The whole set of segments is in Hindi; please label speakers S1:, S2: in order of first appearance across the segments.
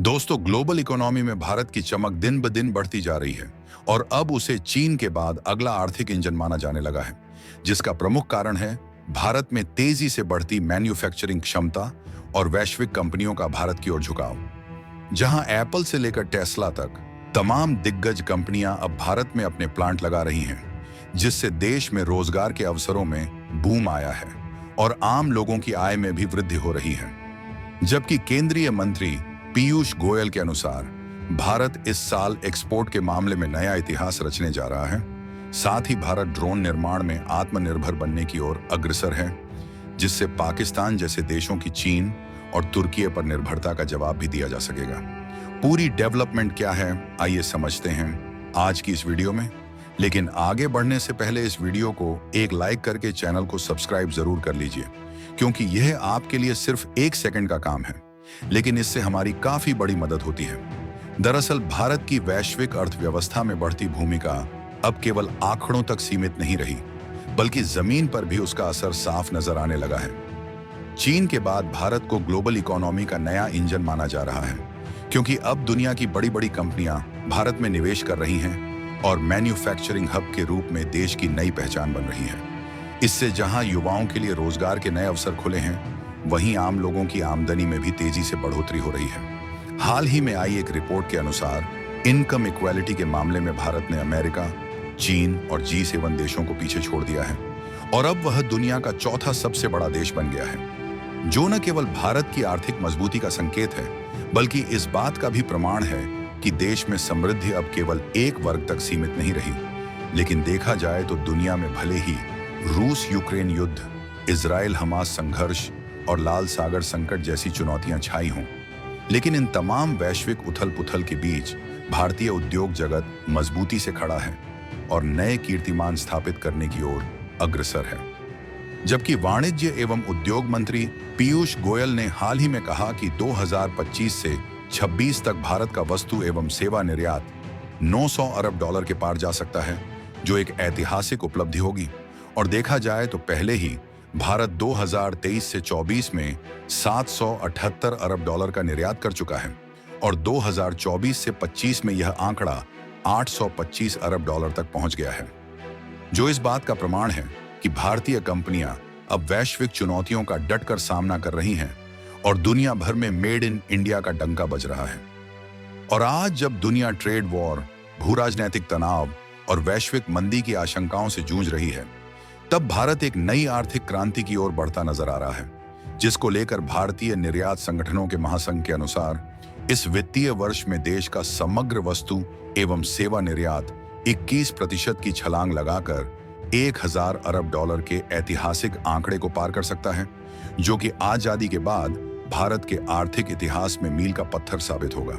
S1: दोस्तों, ग्लोबल इकोनॉमी में भारत की चमक दिन ब दिन बढ़ती जा रही है और अब उसे चीन के बाद अगला आर्थिक इंजन माना जाने लगा है, जिसका प्रमुख कारण है भारत में तेजी से बढ़ती मैन्युफैक्चरिंग क्षमता और वैश्विक कंपनियों का भारत की ओर झुकाव। जहां एप्पल से लेकर टेस्ला तक तमाम दिग्गज कंपनियां अब भारत में अपने प्लांट लगा रही हैं, जिससे देश में रोजगार के अवसरों में बूम आया है और आम लोगों की आय में भी वृद्धि हो रही है। जबकि केंद्रीय मंत्री पीयूष गोयल के अनुसार भारत इस साल एक्सपोर्ट के मामले में नया इतिहास रचने जा रहा है। साथ ही भारत ड्रोन निर्माण में आत्मनिर्भर बनने की ओर अग्रसर है, जिससे पाकिस्तान जैसे देशों की चीन और तुर्की पर निर्भरता का जवाब भी दिया जा सकेगा। पूरी डेवलपमेंट क्या है, आइए समझते हैं आज की इस वीडियो में। लेकिन आगे बढ़ने से पहले इस वीडियो को एक लाइक करके चैनल को सब्सक्राइब जरूर कर लीजिए, क्योंकि यह आपके लिए सिर्फ 1 सेकंड का काम है, लेकिन इससे हमारी काफी बड़ी मदद होती है। दरअसल भारत की वैश्विक अर्थव्यवस्था में बढ़ती भूमिका अब केवल आंकड़ों तक सीमित नहीं रही, बल्कि जमीन पर भी उसका असर साफ नजर आने लगा है। चीन के बाद भारत को ग्लोबल इकोनॉमी का नया इंजन माना जा रहा है, क्योंकि अब दुनिया की बड़ी बड़ी कंपनियां भारत में निवेश कर रही हैं और मैन्युफैक्चरिंग हब के रूप में देश की नई पहचान बन रही है। इससे जहां युवाओं के लिए रोजगार के नए अवसर खुले हैं, वहीं आम लोगों की आमदनी में भी तेजी से बढ़ोतरी हो रही है। हाल ही में आई एक रिपोर्ट के अनुसार इनकम इक्वालिटी के मामले में भारत ने अमेरिका, चीन और G7 देशों को पीछे छोड़ दिया है और अब वह दुनिया का चौथा सबसे बड़ा देश बन गया है, जो न केवल भारत की आर्थिक मजबूती का संकेत है, बल्कि इस बात का भी प्रमाण है कि देश में समृद्धि अब केवल एक वर्ग तक सीमित नहीं रही। लेकिन देखा जाए तो दुनिया में भले ही रूस यूक्रेन युद्ध, इजराइल हमास संघर्ष और लाल सागर संकट जैसी चुनौतियां छाई हों, लेकिन इन तमाम वैश्विक उथल पुथल के बीच भारतीय उद्योग जगत मजबूती से खड़ा है और नए कीर्तिमान स्थापित करने की ओर अग्रसर है। जबकि वाणिज्य एवं उद्योग मंत्री पीयूष गोयल ने हाल ही में कहा कि 2025 से 26 तक भारत का वस्तु एवं सेवा निर्यात $900 अरब के पार जा सकता है, जो एक ऐतिहासिक उपलब्धि होगी। और देखा जाए तो पहले ही भारत 2023 से 24 में $778 अरब का निर्यात कर चुका है और 2024 से 25 में यह आंकड़ा $825 अरब तक पहुंच गया है, जो इस बात का प्रमाण है कि भारतीय कंपनियां अब वैश्विक चुनौतियों का डटकर सामना कर रही हैं और दुनिया भर में मेड इन इंडिया का डंका बज रहा है। और आज जब दुनिया ट्रेड वॉर, भू-राजनैतिक तनाव और वैश्विक मंदी की आशंकाओं से जूझ रही है, तब भारत एक नई आर्थिक क्रांति की ओर बढ़ता नजर आ रहा है, जिसको लेकर भारतीय निर्यात संगठनों के महासंघ के अनुसार इस वित्तीय वर्ष में देश का समग्र वस्तु एवं सेवा निर्यात 21% की छलांग लगाकर $1000 अरब के ऐतिहासिक आंकड़े को पार कर सकता है, जो कि आजादी के बाद भारत के आर्थिक इतिहास में मील का पत्थर साबित होगा।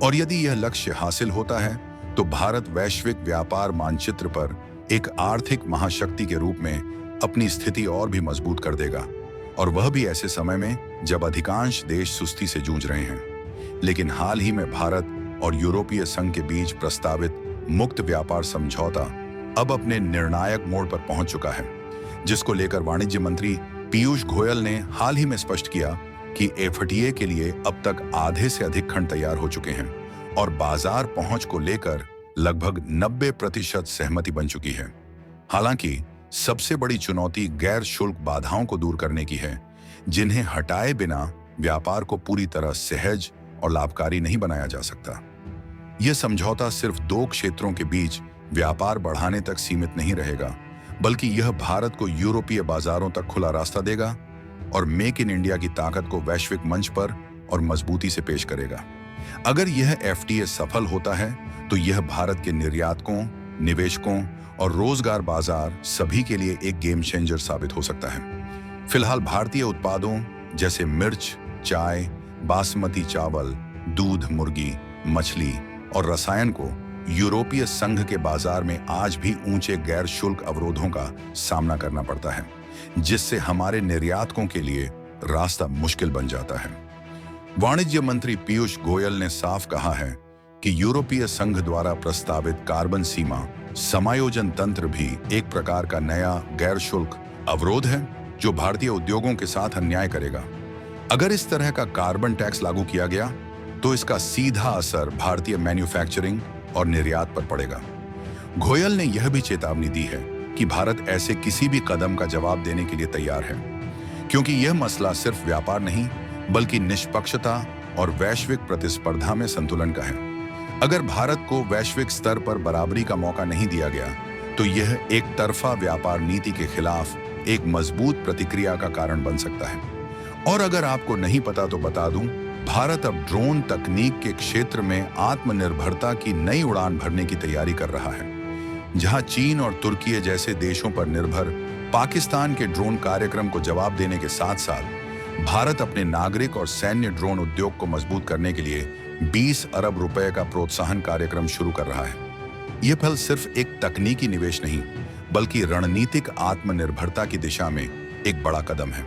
S1: और यदि यह लक्ष्य हासिल होता है तो भारत वैश्विक व्यापार मानचित्र पर एक आर्थिक महाशक्ति के रूप में अपनी स्थिति और भी मजबूत कर देगा, और वह भी ऐसे समय में जब अधिकांश देश सुस्ती से जूझ रहे हैं। लेकिन हाल ही में भारत और यूरोपीय संघ के बीच प्रस्तावित मुक्त व्यापार समझौता अब अपने निर्णायक मोड़ पर पहुंच चुका है, जिसको लेकर वाणिज्य मंत्री पीयूष गोयल ने हाल ही में स्पष्ट किया कि FTA के लिए अब तक आधे से अधिक खंड तैयार हो चुके हैं और बाजार पहुंच को लेकर लगभग 90% सहमति बन चुकी है। हालांकि सबसे बड़ी चुनौती गैर शुल्क बाधाओं को दूर करने की है, जिन्हें हटाए बिना व्यापार को पूरी तरह सहज और लाभकारी नहीं बनाया जा सकता। यह समझौता सिर्फ 2 क्षेत्रों के बीच व्यापार बढ़ाने तक सीमित नहीं रहेगा, बल्कि यह भारत को यूरोपीय बाजारों तक खुला रास्ता देगा और मेक इन इंडिया की ताकत को वैश्विक मंच पर और मजबूती से पेश करेगा। अगर यह FTA सफल होता है तो यह भारत के निर्यातकों, निवेशकों और रोजगार बाजार सभी के लिए एक गेम चेंजर साबित हो सकता है। फिलहाल भारतीय उत्पादों जैसे मिर्च, चाय, बासमती चावल, दूध, मुर्गी, मछली और रसायन को यूरोपीय संघ के बाजार में आज भी ऊंचे गैर शुल्क अवरोधों का सामना करना पड़ता है, जिससे हमारे निर्यातकों के लिए रास्ता मुश्किल बन जाता है। वाणिज्य मंत्री पीयूष गोयल ने साफ कहा है कि यूरोपीय संघ द्वारा प्रस्तावित कार्बन सीमा समायोजन तंत्र भी एक प्रकार का नया गैर शुल्क अवरोध है, जो भारतीय उद्योगों के साथ अन्याय करेगा। अगर इस तरह का कार्बन टैक्स लागू किया गया तो इसका सीधा असर भारतीय मैन्युफैक्चरिंग और निर्यात पर पड़ेगा। गोयल ने यह भी चेतावनी दी है कि भारत ऐसे किसी भी कदम का जवाब देने के लिए तैयार है, क्योंकि यह मसला सिर्फ व्यापार नहीं बल्कि निष्पक्षता और वैश्विक प्रतिस्पर्धा में संतुलन का है। अगर भारत को वैश्विक स्तर पर बराबरी का मौका नहीं दिया गया तो यह एक तरफा व्यापार नीति के खिलाफ एक मजबूत प्रतिक्रिया का कारण बन सकता है। और अगर आपको नहीं पता तो बता दूं, भारत अब ड्रोन तकनीक के क्षेत्र में आत्मनिर्भरता की नई उड़ान भरने की तैयारी कर रहा है। जहां चीन और तुर्की जैसे देशों पर निर्भर पाकिस्तान के ड्रोन कार्यक्रम को जवाब देने के साथ साथ भारत अपने नागरिक और सैन्य ड्रोन उद्योग को मजबूत करने के लिए 20 अरब रुपए का प्रोत्साहन कार्यक्रम शुरू कर रहा है। यह पहल सिर्फ एक तकनीकी निवेश नहीं बल्कि रणनीतिक आत्मनिर्भरता की दिशा में एक बड़ा कदम है।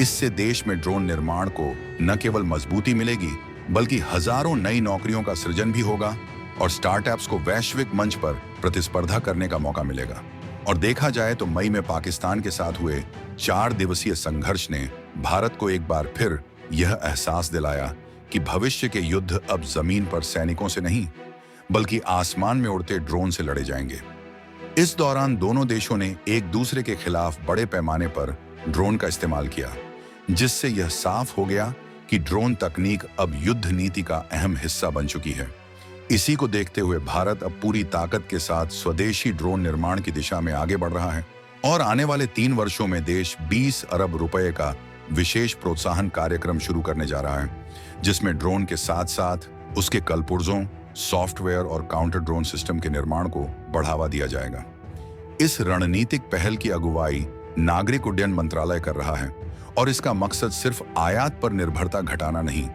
S1: इससे देश में ड्रोन निर्माण को न केवल मजबूती मिलेगी बल्कि हजारों नई नौकरियों का सृजन भी होगा और स्टार्टअप्स को वैश्विक मंच पर प्रतिस्पर्धा करने का मौका मिलेगा। और देखा जाए तो मई में पाकिस्तान के साथ हुए 4 दिवसीय संघर्ष ने भारत को एक बार फिर यह एहसास दिलाया कि भविष्य के युद्ध अब जमीन पर सैनिकों से नहीं बल्कि आसमान में उड़ते ड्रोन से लड़े जाएंगे। इस दौरान दोनों देशों ने एक दूसरे के खिलाफ बड़े पैमाने पर ड्रोन का इस्तेमाल किया, जिससे यह साफ हो गया कि ड्रोन तकनीक अब युद्ध नीति का अहम हिस्सा बन चुकी है। इसी को देखते हुए भारत अब पूरी ताकत के साथ स्वदेशी ड्रोन निर्माण की दिशा में आगे बढ़ रहा है और आने वाले 3 वर्षों में देश 20 अरब रुपए का विशेष प्रोत्साहन कार्यक्रम शुरू करने जा रहा है, जिसमें ड्रोन के साथ साथ उसके कलपुर्जों, सॉफ्टवेयर और काउंटर ड्रोन सिस्टम के निर्माण को बढ़ावा दिया जाएगा। इस रणनीतिक पहल की अगुवाई नागरिक उड्डयन मंत्रालय कर रहा है और इसका मकसद सिर्फ आयात पर निर्भरता घटाना नहीं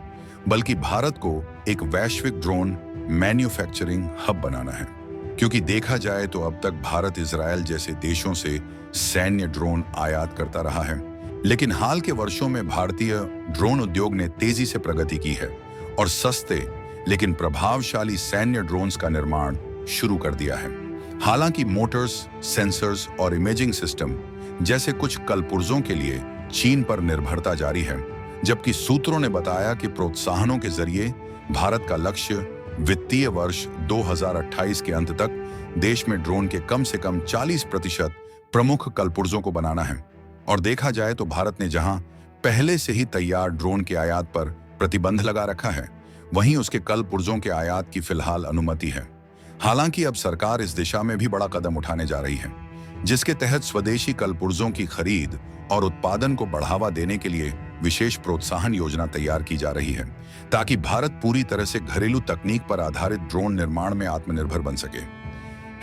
S1: बल्कि भारत को एक वैश्विक ड्रोन मैन्युफैक्चरिंग हब बनाना है। क्योंकि देखा जाए तो अब तक भारत इजरायल जैसे देशों से सैन्य ड्रोन आयात करता रहा है, लेकिन हाल के वर्षों में भारतीय ड्रोन उद्योग ने तेजी से प्रगति की है और सस्ते लेकिन प्रभावशाली सैन्य ड्रोन्स का निर्माण शुरू कर दिया है। हालांकि मोटर्स, सेंसर्स और इमेजिंग सिस्टम जैसे कुछ कलपुर्जों के लिए चीन पर निर्भरता जारी है, जबकि सूत्रों ने बताया कि प्रोत्साहनों के जरिए भारत का लक्ष्य वित्तीय वर्ष 2028 के अंत तक देश में ड्रोन के कम से कम 40% प्रमुख कलपुर्जों को बनाना है। और देखा जाए तो भारत ने जहां पहले से ही तैयार ड्रोन के आयात पर प्रतिबंध लगा रखा है, वहीं उसके कलपुर्जों के आयात की फिलहाल अनुमति है। हालांकि अब सरकार इस दिशा में भी बड़ा कदम उठाने जा रही है, जिसके तहत स्वदेशी कलपुर्जों की खरीद और उत्पादन को बढ़ावा देने के लिए विशेष प्रोत्साहन योजना तैयार की जा रही है, ताकि भारत पूरी तरह से घरेलू तकनीक पर आधारित ड्रोन निर्माण में आत्मनिर्भर बन सके।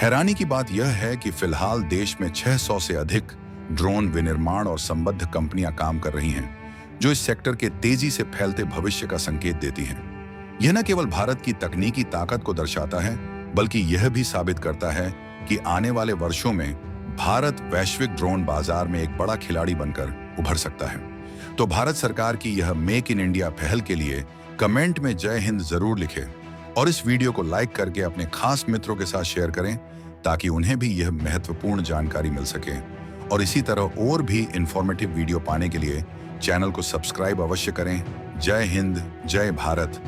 S1: हैरानी की बात यह है कि फिलहाल देश में 600 से अधिक ड्रोन विनिर्माण और संबद्ध कंपनियां काम कर रही हैं, जो इस सेक्टर के तेजी से फैलते भविष्य का संकेत देती हैं। यह न केवल भारत की तकनीकी ताकत को दर्शाता है बल्कि यह भी साबित करता है कि आने वाले वर्षों में भारत वैश्विक ड्रोन बाजार में एक बड़ा खिलाड़ी बनकर उभर सकता है। तो भारत सरकार की यह मेक इन इंडिया पहल के लिए कमेंट में जय हिंद जरूर लिखें और इस वीडियो को लाइक करके अपने खास मित्रों के साथ शेयर करें ताकि उन्हें भी यह महत्वपूर्ण जानकारी मिल सके। और इसी तरह और भी इंफॉर्मेटिव वीडियो पाने के लिए चैनल को सब्सक्राइब अवश्य करें। जय हिंद, जय भारत।